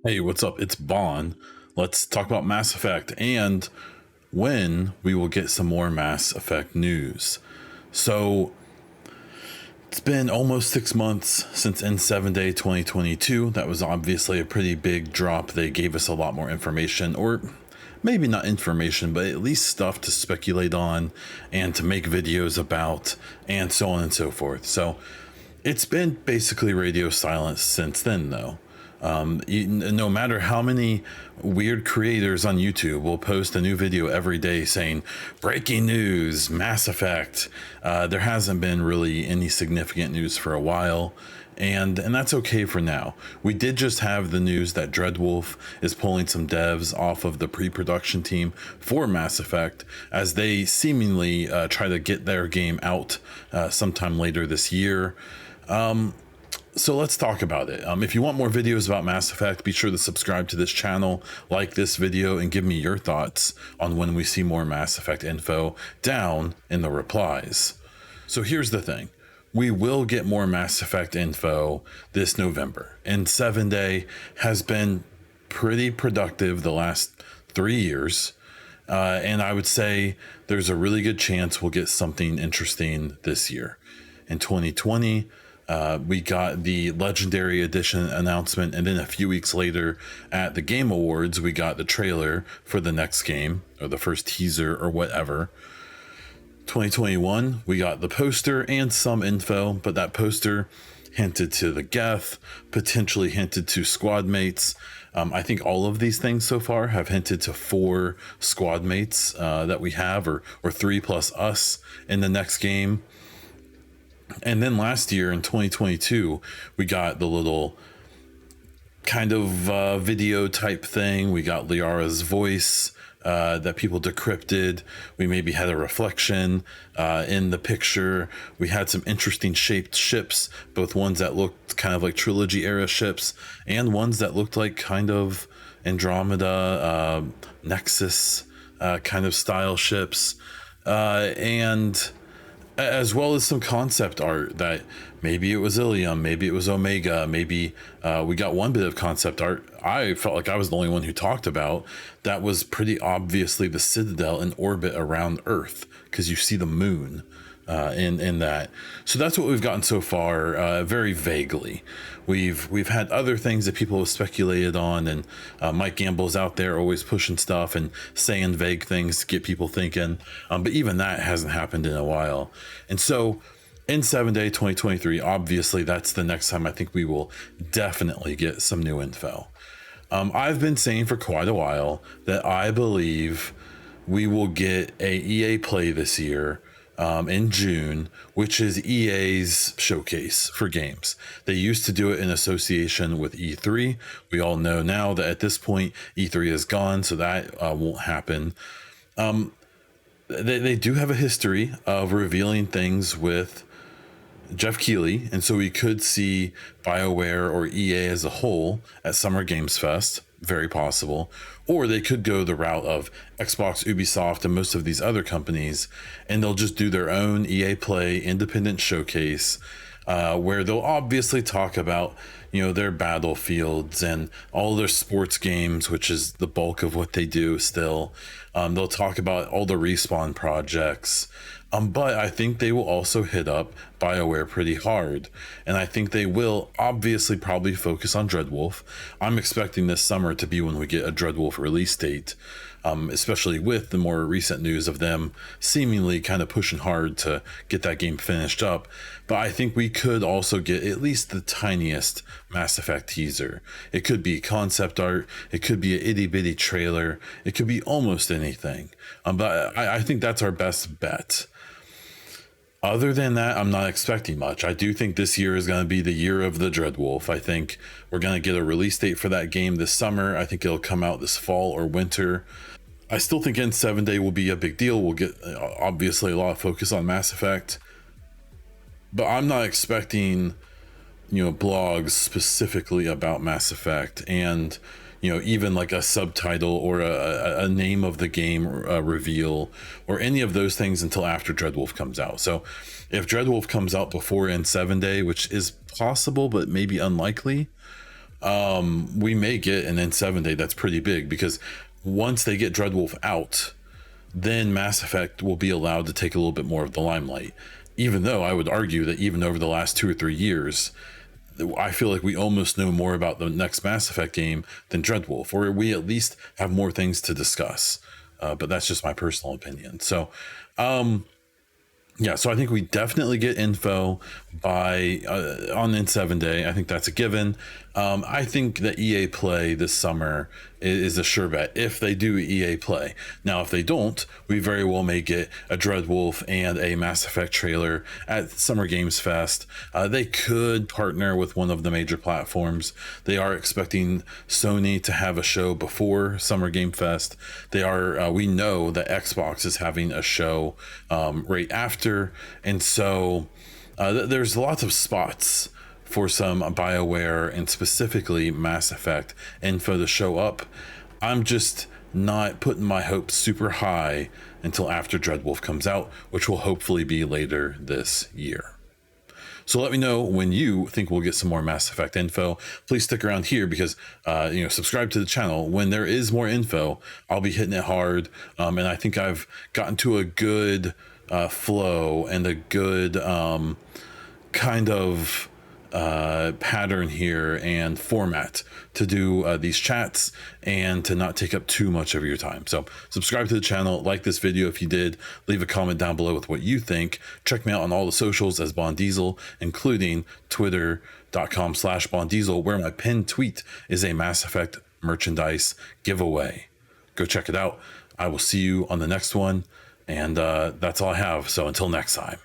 Hey, what's up? It's Bon. Let's talk about Mass Effect and when we will get some more Mass Effect news. So, it's been almost 6 months since N7 Day 2022. That was obviously a pretty big drop. They gave us a lot more information, or maybe not information, but at least stuff to speculate on and to make videos about, and so on and so forth. So, it's been basically radio silence since then, though. No matter how many weird creators on YouTube will post a new video every day saying breaking news, Mass Effect, there hasn't been really any significant news for a while. And that's okay for now. We did just have the news that Dreadwolf is pulling some devs off of the pre-production team for Mass Effect as they seemingly try to get their game out sometime later this year. So let's talk about it. If you want more videos about Mass Effect, be sure to subscribe to this channel, like this video, and give me your thoughts on when we see more Mass Effect info down in the replies. So here's the thing. We will get more Mass Effect info this November. N7 Day has been pretty productive the last 3 years. And I would say there's a really good chance we'll get something interesting this year. In 2020, we got the Legendary Edition announcement, and then a few weeks later at the Game Awards, we got the trailer for the next game, or the first teaser, or whatever. 2021, we got the poster and some info, but that poster hinted to the Geth, potentially hinted to squad mates. I think all of these things so far have hinted to 4 squad mates that we have, or 3 plus us in the next game. And then last year in 2022, we got the little kind of video type thing. We got Liara's voice that people decrypted. We maybe had a reflection in the picture. We had some interesting shaped ships, both ones that looked kind of like Trilogy era ships and ones that looked like kind of Andromeda, Nexus kind of style ships. And as well as some concept art that maybe it was Ilium, maybe it was Omega, maybe we got one bit of concept art I felt like I was the only one who talked about that was pretty obviously the Citadel in orbit around Earth, because you see the moon in that. So that's what we've gotten so far, very vaguely. We've had other things that people have speculated on, and Mike Gamble's out there always pushing stuff and saying vague things to get people thinking, but even that hasn't happened in a while. And so N7 Day 2023, obviously that's the next time I think we will definitely get some new info. I've been saying for quite a while that I believe we will get a EA Play this year in June, which is EA's showcase for games. They used to do it in association with E3. We all know now that at this point E3 is gone, so that won't happen. They do have a history of revealing things with Jeff Keighley, and so we could see BioWare or EA as a whole at Summer Games Fest, very possible. Or they could go the route of Xbox, Ubisoft, and most of these other companies, and they'll just do their own EA Play independent showcase, where they'll obviously talk about, you know, their Battlefields and all their sports games, which is the bulk of what they do still. They'll talk about all the Respawn projects. But I think they will also hit up BioWare pretty hard. And I think they will obviously probably focus on Dreadwolf. I'm expecting this summer to be when we get a Dreadwolf release date, especially with the more recent news of them seemingly kind of pushing hard to get that game finished up. But I think we could also get at least the tiniest Mass Effect teaser. It could be concept art. It could be an itty bitty trailer. It could be almost anything. But I think that's our best bet. Other than that, I'm not expecting much. I do think this year is going to be the year of the Dreadwolf. I think we're going to get a release date for that game this summer. I think it'll come out this fall or winter. I still think N7 Day will be a big deal. We'll get obviously a lot of focus on Mass Effect. But I'm not expecting, you know, blogs specifically about Mass Effect and, you know, even like a subtitle or a name of the game reveal or any of those things until after Dreadwolf comes out. So if Dreadwolf comes out before N7 Day, which is possible but maybe unlikely, we may get an N7 day that's pretty big, because once they get Dreadwolf out, then Mass Effect will be allowed to take a little bit more of the limelight. Even though I would argue that even over the last 2 or 3 years, I feel like we almost know more about the next Mass Effect game than Dreadwolf, or we at least have more things to discuss. But that's just my personal opinion. So, yeah, so I think we definitely get info by on N7 Day. I think that's a given. I think that EA Play this summer is a sure bet if they do EA Play. Now, if they don't, we very well may get a Dreadwolf and a Mass Effect trailer at Summer Games Fest. They could partner with one of the major platforms. They are expecting Sony to have a show before Summer Game Fest. They are. We know that Xbox is having a show right after, and so there's lots of spots for some BioWare and specifically Mass Effect info to show up. I'm just not putting my hopes super high until after Dreadwolf comes out, which will hopefully be later this year. So let me know when you think we'll get some more Mass Effect info. Please stick around here because, subscribe to the channel. When there is more info, I'll be hitting it hard. And I think I've gotten to a good flow and a good kind of pattern here and format to do these chats and to not take up too much of your time. So subscribe to the channel, like this video if you did, leave a comment down below with what you think. Check me out on all the socials as Bondiesel, including twitter.com/Bondiesel, where my pinned tweet is a Mass Effect merchandise giveaway. Go check it out. I will see you on the next one, and that's all I have. So until next time.